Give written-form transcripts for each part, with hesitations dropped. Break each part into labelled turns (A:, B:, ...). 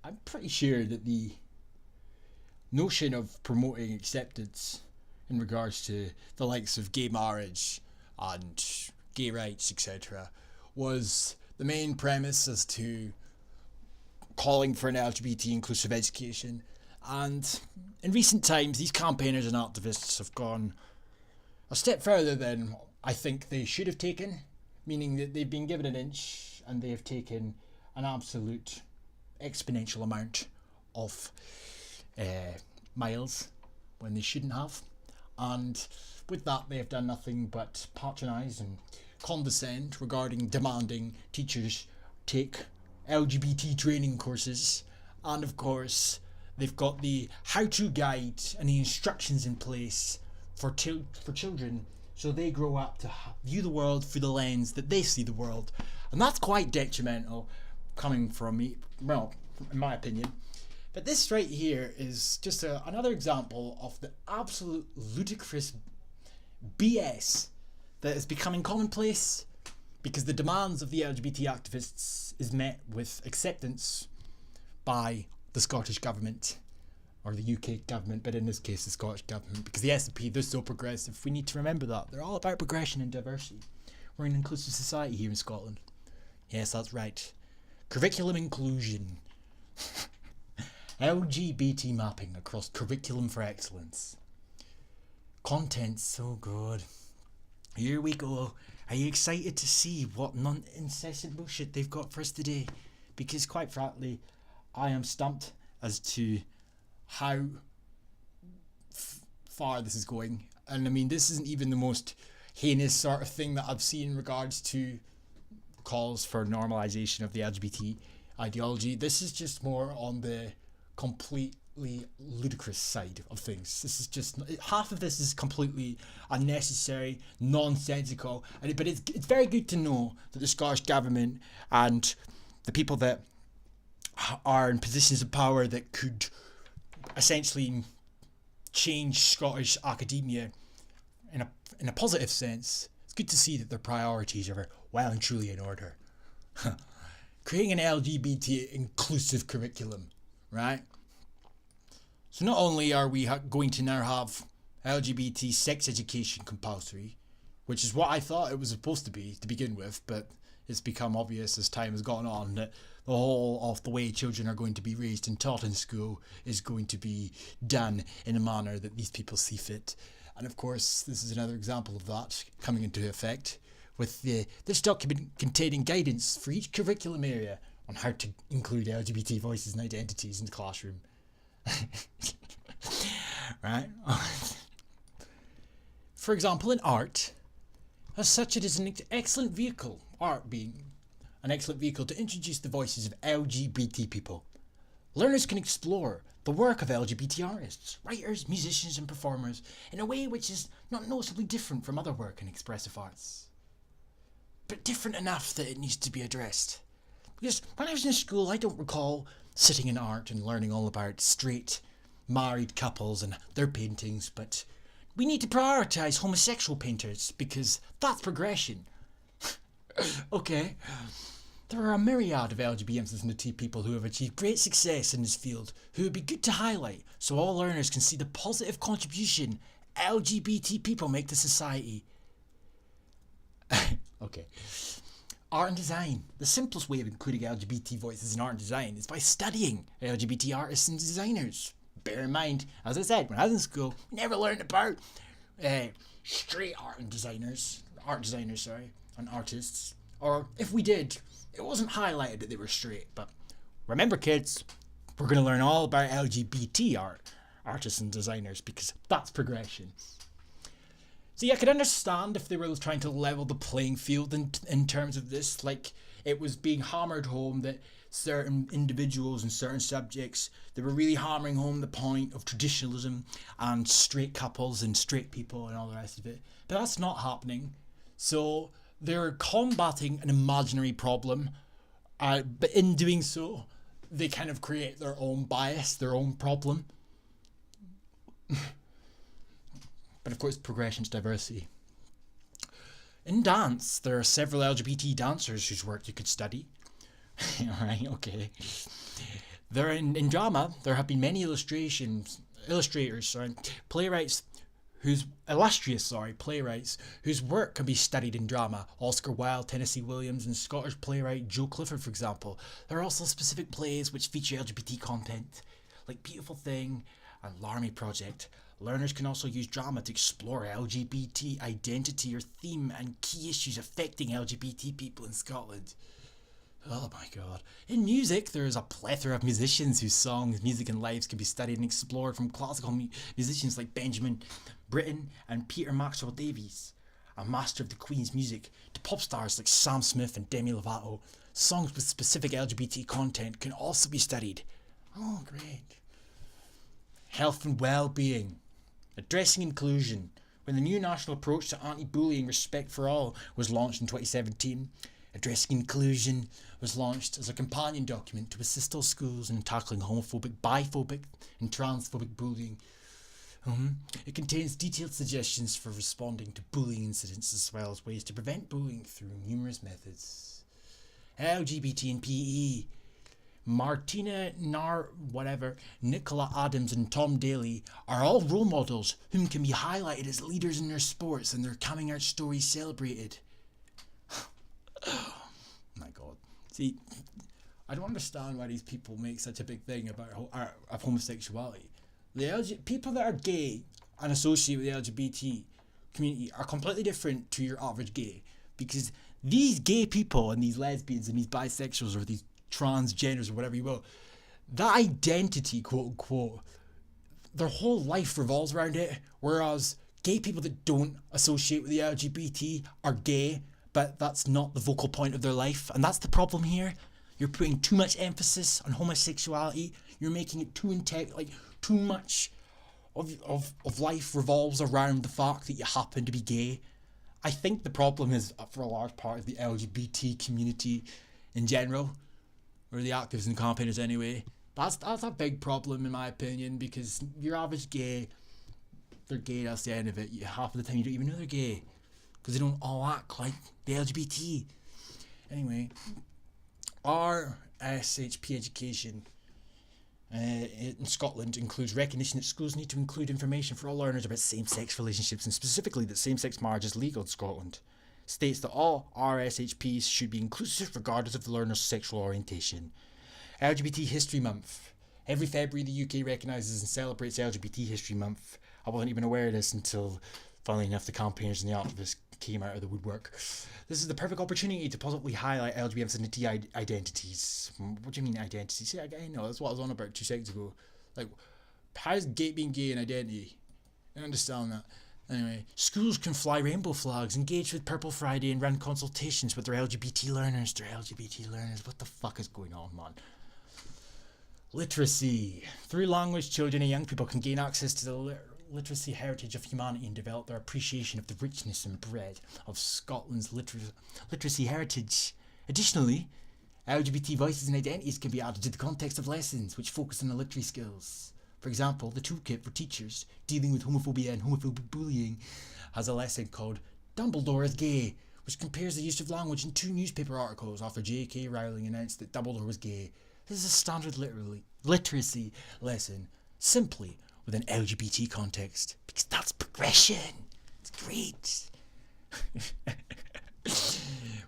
A: I'm pretty sure that the notion of promoting acceptance in regards to the likes of gay marriage and gay rights, etc., was the main premise as to calling for an LGBT inclusive education. And in recent times, these campaigners and activists have gone a step further than I think they should have taken, meaning that they've been given an inch and they have taken an absolute exponential amount of miles when they shouldn't have. And with that, they have done nothing but patronise and condescend regarding demanding teachers take LGBT training courses. And of course, they've got the how-to guide and the instructions in place for children so they grow up to view the world through the lens that they see the world. And that's quite detrimental coming from me, well, in my opinion. But this right here is just another example of the absolute ludicrous BS that is becoming commonplace because the demands of the LGBT activists is met with acceptance by the Scottish Government, or the UK Government, but in this case the Scottish Government, because the SNP, they're so progressive. We need to remember that. They're all about progression and diversity. We're an inclusive society here in Scotland. Yes, that's right. Curriculum inclusion. LGBT mapping across curriculum for excellence. Content so good. Here we go. Are you excited to see what non-incessant bullshit they've got for us today? Because quite frankly, I am stumped as to how far this is going. And I mean, this isn't even the most heinous sort of thing that I've seen in regards to calls for normalization of the LGBT ideology. This is just more on the completely ludicrous side of things. This is just, half of this is completely unnecessary, nonsensical, but it's very good to know that the Scottish Government and the people that are in positions of power that could essentially change Scottish academia in a positive sense. It's good to see that their priorities are well and truly in order. Creating an LGBT inclusive curriculum, right? So not only are we going to now have LGBT sex education compulsory, which is what I thought it was supposed to be to begin with, but it's become obvious as time has gone on that the whole of the way children are going to be raised and taught in school is going to be done in a manner that these people see fit. And of course, this is another example of that coming into effect with this document containing guidance for each curriculum area on how to include LGBT voices and identities in the classroom. Right? For example, in art, as such, it is an excellent vehicle, art being an excellent vehicle to introduce the voices of LGBT people. Learners can explore the work of LGBT artists, writers, musicians and performers in a way which is not noticeably different from other work in expressive arts, but different enough that it needs to be addressed. Because when I was in school, I don't recall sitting in art and learning all about straight married couples and their paintings, but we need to prioritise homosexual painters because that's progression. Okay. There are a myriad of LGBT and T people who have achieved great success in this field who would be good to highlight so all learners can see the positive contribution LGBT people make to society. Okay. Art and design. The simplest way of including LGBT voices in art and design is by studying LGBT artists and designers. Bear in mind, as I said, when I was in school, we never learned about straight art designers, and artists. Or if we did, it wasn't highlighted that they were straight. But remember, kids, we're going to learn all about LGBT artists and designers because that's progression. See, I could understand if they were trying to level the playing field in terms of this, like it was being hammered home that certain individuals and certain subjects, they were really hammering home the point of traditionalism and straight couples and straight people and all the rest of it. But that's not happening. So they're combating an imaginary problem, but in doing so, they kind of create their own bias, their own problem. But of course, progression's diversity. In dance, there are several LGBT dancers whose work you could study. Alright, okay. In drama, there have been many illustrators, playwrights playwrights whose work can be studied in drama. Oscar Wilde, Tennessee Williams, and Scottish playwright Joe Clifford, for example. There are also specific plays which feature LGBT content, like Beautiful Thing and Larmy Project. Learners can also use drama to explore LGBT identity or theme and key issues affecting LGBT people in Scotland. Oh my god. In music, there is a plethora of musicians whose songs, music, and lives can be studied and explored, from classical musicians like Benjamin Britten and Peter Maxwell Davies, a master of the Queen's music, to pop stars like Sam Smith and Demi Lovato. Songs with specific LGBT content can also be studied. Oh, great. Health and well-being. Addressing inclusion. When the new national approach to anti-bullying Respect for All was launched in 2017, Addressing Inclusion was launched as a companion document to assist all schools in tackling homophobic, biphobic and transphobic bullying. It contains detailed suggestions for responding to bullying incidents, as well as ways to prevent bullying through numerous methods. LGBT and PE. Martina Nicola Adams and Tom Daly are all role models whom can be highlighted as leaders in their sports and their coming out stories celebrated. Oh my god. See, I don't understand why these people make such a big thing about of homosexuality. People that are gay and associate with the LGBT community are completely different to your average gay, because these gay people and these lesbians and these bisexuals or these transgenders or whatever you will, that identity, quote unquote, their whole life revolves around it, whereas gay people that don't associate with the LGBT are gay, but that's not the vocal point of their life. And that's the problem here. You're putting too much emphasis on homosexuality. You're making it too much of life revolves around the fact that you happen to be gay. I think the problem is, for a large part, of the LGBT community in general, or the activists and campaigners anyway. That's a big problem in my opinion, because your average gay, they're gay, that's the end of it. Half of the time you don't even know they're gay, because they don't all act like the LGBT. Anyway, RSHP education in Scotland includes recognition that schools need to include information for all learners about same-sex relationships, and specifically that same-sex marriage is legal in Scotland. States that all RSHPs should be inclusive regardless of the learner's sexual orientation. LGBT History Month. Every February the UK recognises and celebrates LGBT History Month. I wasn't even aware of this until, funnily enough, the campaigners and the activists came out of the woodwork. This is the perfect opportunity to positively highlight LGBT identities. What do you mean identities? See, I know, that's what I was on about 2 seconds ago. Like, how is being gay an identity? I don't understand that. Anyway, schools can fly rainbow flags, engage with Purple Friday, and run consultations with their LGBT learners. What the fuck is going on, man? Literacy. Through language, children and young people can gain access to the literacy heritage of humanity and develop their appreciation of the richness and breadth of Scotland's literacy heritage. Additionally, LGBT voices and identities can be added to the context of lessons which focus on the literary skills. For example, the toolkit for teachers dealing with homophobia and homophobic bullying has a lesson called Dumbledore is Gay, which compares the use of language in 2 newspaper articles after J.K. Rowling announced that Dumbledore was gay. This is a standard literacy lesson, simply with an LGBT context, because that's progression. It's great.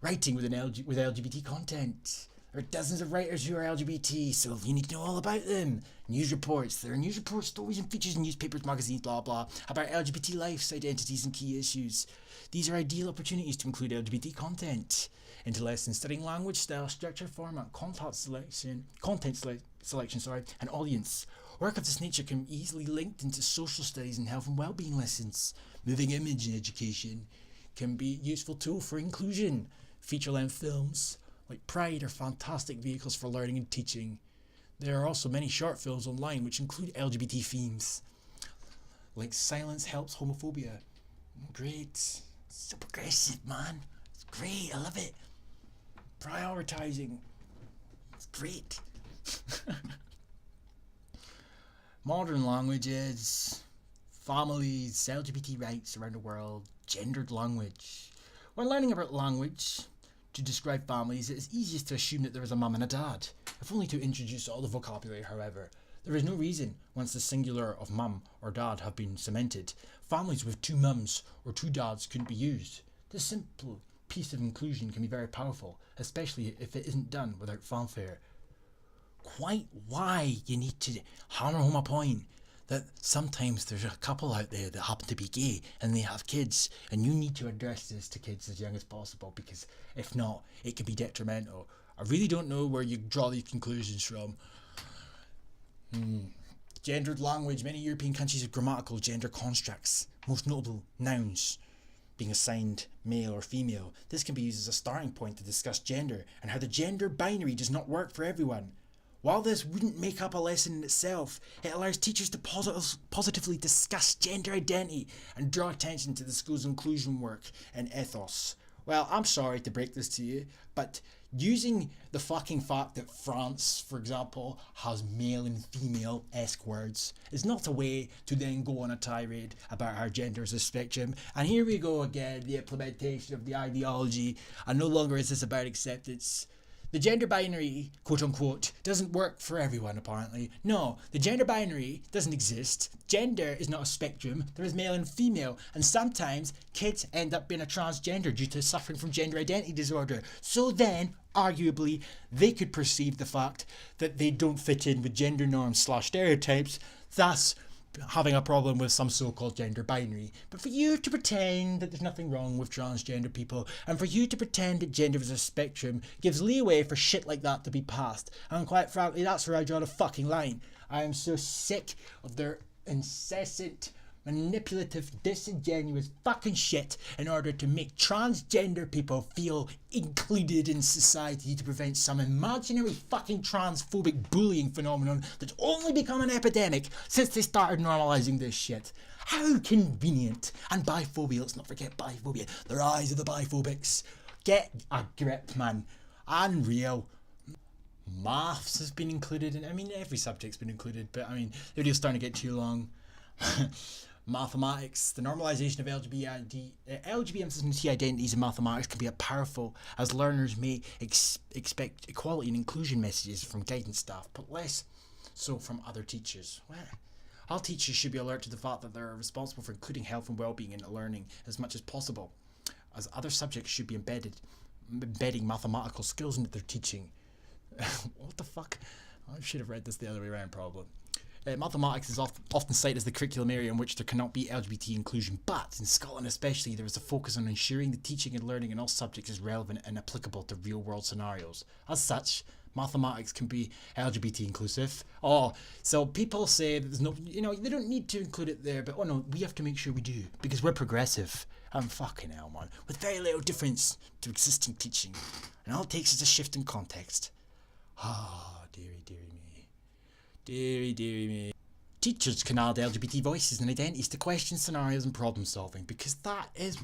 A: Writing with LGBT content. There are dozens of writers who are LGBT, so you need to know all about them. News reports. There are news reports, stories and features in newspapers, magazines, blah blah, about LGBT lives, identities and key issues. These are ideal opportunities to include LGBT content into lessons, studying language, style, structure, format, content selection, and audience. Work of this nature can be easily linked into social studies and health and well-being lessons. Moving image in education can be a useful tool for inclusion. Feature-length films like Pride are fantastic vehicles for learning and teaching. There are also many short films online which include LGBT themes, like Silence Helps Homophobia. Great. So progressive, man. It's great. I love it. Prioritizing. It's great. Modern languages, families, LGBT rights around the world, gendered language. When learning about language to describe families, it is easiest to assume that there is a mum and a dad, if only to introduce all the vocabulary. However, there is no reason, once the singular of mum or dad have been cemented, families with two mums or two dads couldn't be used. This simple piece of inclusion can be very powerful, especially if it isn't done without fanfare. Quite why you need to hammer home a point that sometimes there's a couple out there that happen to be gay and they have kids, and you need to address this to kids as young as possible, because if not, it can be detrimental. I really don't know where you draw these conclusions from. Gendered language. Many European countries have grammatical gender constructs, most notable nouns being assigned male or female. This can be used as a starting point to discuss gender and how the gender binary does not work for everyone. While this wouldn't make up a lesson in itself, it allows teachers to positively discuss gender identity and draw attention to the school's inclusion work and ethos. Well, I'm sorry to break this to you, but using the fucking fact that France, for example, has male and female-esque words is not a way to then go on a tirade about how gender is a spectrum. And here we go again, the implementation of the ideology, and no longer is this about acceptance. The gender binary, quote unquote, doesn't work for everyone, apparently. No, the gender binary doesn't exist. Gender is not a spectrum. There is male and female, and sometimes kids end up being a transgender due to suffering from gender identity disorder. So then, arguably, they could perceive the fact that they don't fit in with gender norms / stereotypes, thus having a problem with some so-called gender binary. But for you to pretend that there's nothing wrong with transgender people, and for you to pretend that gender is a spectrum, gives leeway for shit like that to be passed. And quite frankly, that's where I draw the fucking line. I am so sick of their incessant, manipulative, disingenuous fucking shit in order to make transgender people feel included in society to prevent some imaginary fucking transphobic bullying phenomenon that's only become an epidemic since they started normalising this shit. How convenient. And biphobia, let's not forget biphobia. The rise of the biphobics. Get a grip, man. Unreal. Maths has been included, and I mean every subject's been included, but I mean the video's starting to get too long. Mathematics. The normalisation of LGBT identities in mathematics can be powerful, as learners may expect equality and inclusion messages from guidance staff, but less so from other teachers. Well, all teachers should be alert to the fact that they are responsible for including health and well-being in learning as much as possible, as other subjects should be embedding mathematical skills into their teaching. What the fuck? I should have read this the other way around, probably. Mathematics is often cited as the curriculum area in which there cannot be LGBT inclusion, but in Scotland especially, there is a focus on ensuring the teaching and learning in all subjects is relevant and applicable to real-world scenarios. As such, mathematics can be LGBT inclusive. Oh, so people say that there's no, they don't need to include it there, but oh no, we have to make sure we do, because we're progressive. And fucking hell, man, with very little difference to existing teaching. And all it takes is a shift in context. Ah, dearie, dearie me. Dearie, dearie me. Teachers can add LGBT voices and identities to question scenarios and problem solving, because this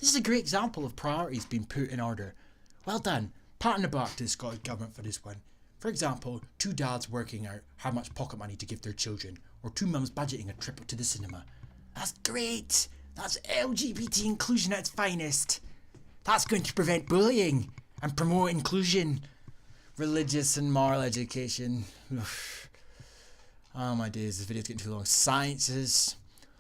A: is a great example of priorities being put in order. Well done. Pat on the back to the Scottish Government for this one. For example, two dads working out how much pocket money to give their children, or two mums budgeting a trip to the cinema. That's great. That's LGBT inclusion at its finest. That's going to prevent bullying and promote inclusion. Religious and moral education. Oh my days, this video's getting too long. Sciences.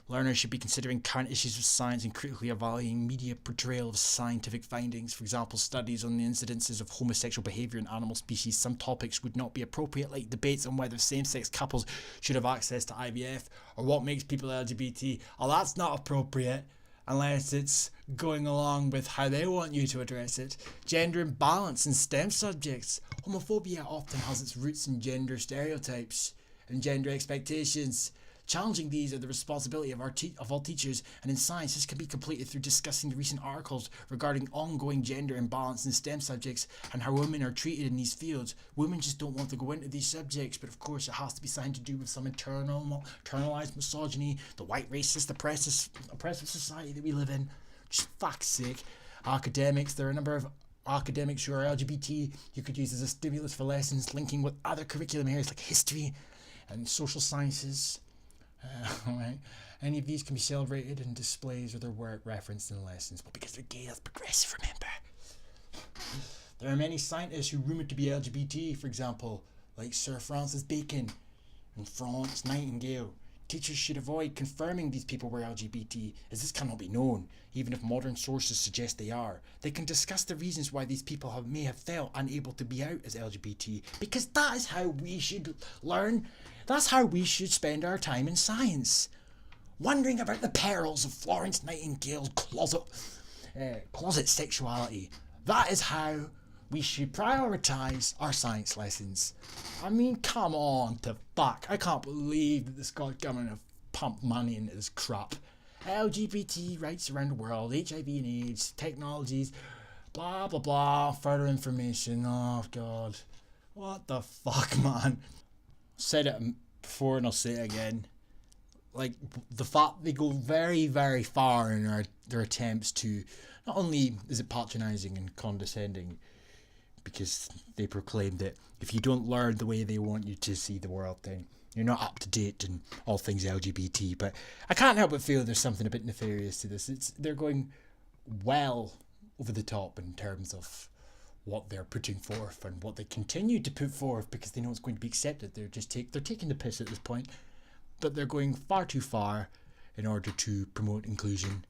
A: Learners should be considering current issues of science and critically evaluating media portrayal of scientific findings. For example, studies on the incidences of homosexual behaviour in animal species. Some topics would not be appropriate, like debates on whether same-sex couples should have access to IVF, or what makes people LGBT. Oh, that's not appropriate unless it's going along with how they want you to address it. Gender imbalance in STEM subjects. Homophobia often has its roots in gender stereotypes and gender expectations. Challenging these are the responsibility of all teachers, and in science this can be completed through discussing the recent articles regarding ongoing gender imbalance in STEM subjects and how women are treated in these fields. Women just don't want to go into these subjects, but of course it has to be something to do with some internalized misogyny, the white racist oppressive society that we live in. Just fuck's sake. Academics, there are a number of academics who are LGBT you could use as a stimulus for lessons linking with other curriculum areas like history and social sciences. Right. Any of these can be celebrated in displays or their work referenced in lessons. But because they're gay, that's progressive, remember. There are many scientists who rumoured to be LGBT, for example, like Sir Francis Bacon and Florence Nightingale. Teachers should avoid confirming these people were LGBT, as this cannot be known, even if modern sources suggest they are. They can discuss the reasons why these people may have felt unable to be out as LGBT, because that is how we should learn. That's how we should spend our time in science. Wondering about the perils of Florence Nightingale's closet sexuality. That is how we should prioritise our science lessons. I mean, come on, to fuck. I can't believe that the Scottish government have pumped money into this crap. LGBT rights around the world, HIV and AIDS, technologies, blah blah blah, further information. Oh god. What the fuck, man? Said it before and I'll say it again. Like, the fact they go very, very far in their attempts to, not only is it patronising and condescending, because they proclaim that if you don't learn the way they want you to see the world, then you're not up to date in all things LGBT. But I can't help but feel there's something a bit nefarious to this. They're going well over the top in terms of what they're putting forth and what they continue to put forth, because they know it's going to be accepted. They're taking the piss at this point, but they're going far too far in order to promote inclusion.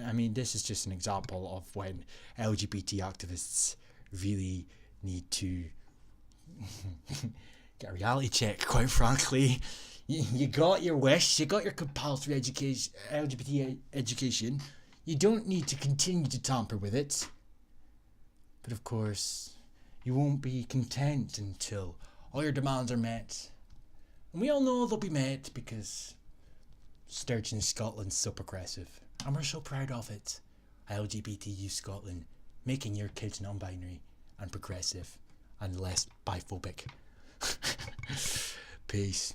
A: I mean, this is just an example of when LGBT activists really need to get a reality check, quite frankly. You got your wish, you got your compulsory education, LGBT education. You don't need to continue to tamper with it. But of course, you won't be content until all your demands are met. And we all know they'll be met because Sturgeon Scotland's so progressive. And we're so proud of it. LGBTU Scotland, making your kids non-binary and progressive and less biphobic. Peace.